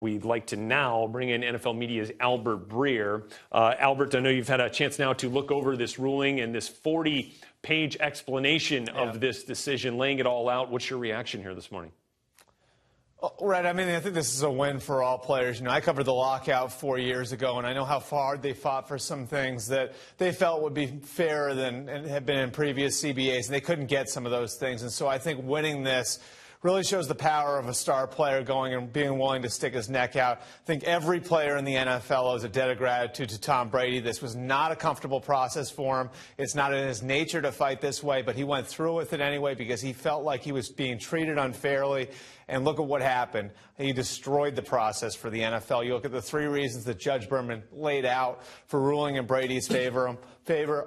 We'd like to now bring in NFL Media's Albert Breer. Albert, I know you've had a chance now to look over this ruling and this 40-page explanation of this decision, laying it all out. What's your reaction here this morning? Right. I mean, I think this is a win for all players. You know, I covered the lockout 4 years ago, and I know how hard they fought for some things that they felt would be fairer than had been in previous CBAs, and they couldn't get some of those things. And so I think winning this really shows the power of a star player going and being willing to stick his neck out. I think every player in the NFL owes a debt of gratitude to Tom Brady. This was not a comfortable process for him. It's not in his nature to fight this way, but he went through with it anyway because he felt like he was being treated unfairly. And look at what happened. He destroyed the process for the NFL. You look at the 3 reasons that Judge Berman laid out for ruling in Brady's favor.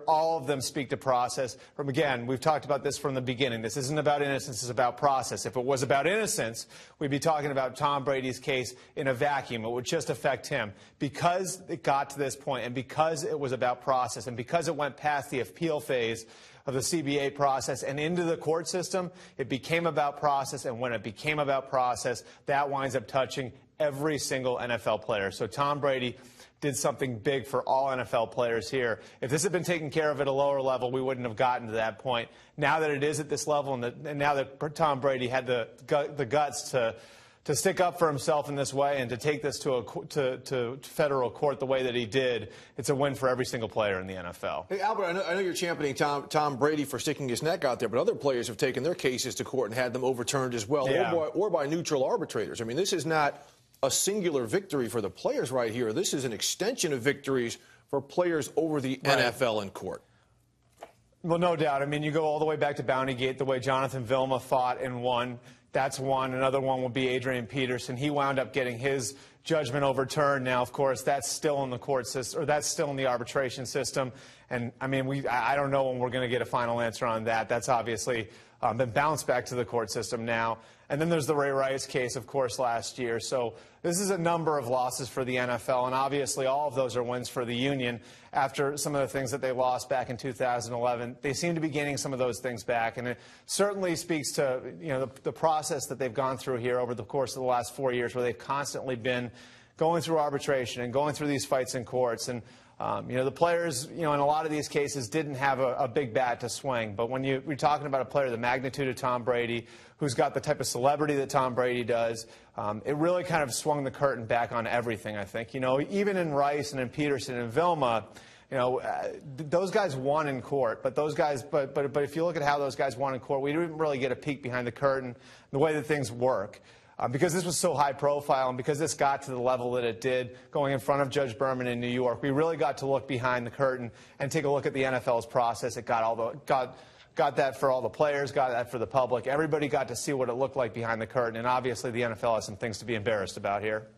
All of them speak to process. Again, we've talked about this from the beginning. This isn't about innocence. It's about process. If it was about innocence, we'd be talking about Tom Brady's case in a vacuum. It would just affect him. Because it got to this point, and because it was about process, and because it went past the appeal phase of the CBA process and into the court system, it became about process. And when it became about process, that winds up touching every single NFL player. So Tom Brady did something big for all NFL players here. If this had been taken care of at a lower level, we wouldn't have gotten to that point. Now that it is at this level, and now that Tom Brady had the guts to stick up for himself in this way and to take this to federal court the way that he did, it's a win for every single player in the NFL. Hey, Albert, I know you're championing Tom Brady for sticking his neck out there, but other players have taken their cases to court and had them overturned as well, or by neutral arbitrators. I mean, this is not a singular victory for the players right here. This is an extension of victories for players over the NFL in court. Well, no doubt. I mean, you go all the way back to Bountygate, the way Jonathan Vilma fought and won. That's one. Another one will be Adrian Peterson. He wound up getting his judgment overturned. Now, of course, that's still in the court system, or that's still in the arbitration system. And I mean, I don't know when we're going to get a final answer on that. That's obviously been bounced back to the court system now. And then there's the Ray Rice case, of course, last year. So this is a number of losses for the NFL, and obviously all of those are wins for the union after some of the things that they lost back in 2011. They seem to be gaining some of those things back, and it certainly speaks to the process that they've gone through here over the course of the last 4 years, where they've constantly been going through arbitration and going through these fights in courts. And the players, in a lot of these cases didn't have a big bat to swing. But when you're talking about a player the magnitude of Tom Brady, who's got the type of celebrity that Tom Brady does, it really kind of swung the curtain back on everything, I think. Even in Rice and in Peterson and Vilma, those guys won in court. But those guys, but if you look at how those guys won in court, we didn't really get a peek behind the curtain, the way that things work. Because this was so high profile and because this got to the level that it did going in front of Judge Berman in New York, we really got to look behind the curtain and take a look at the NFL's process. It got that for all the players, got that for the public. Everybody got to see what it looked like behind the curtain, and obviously the NFL has some things to be embarrassed about here.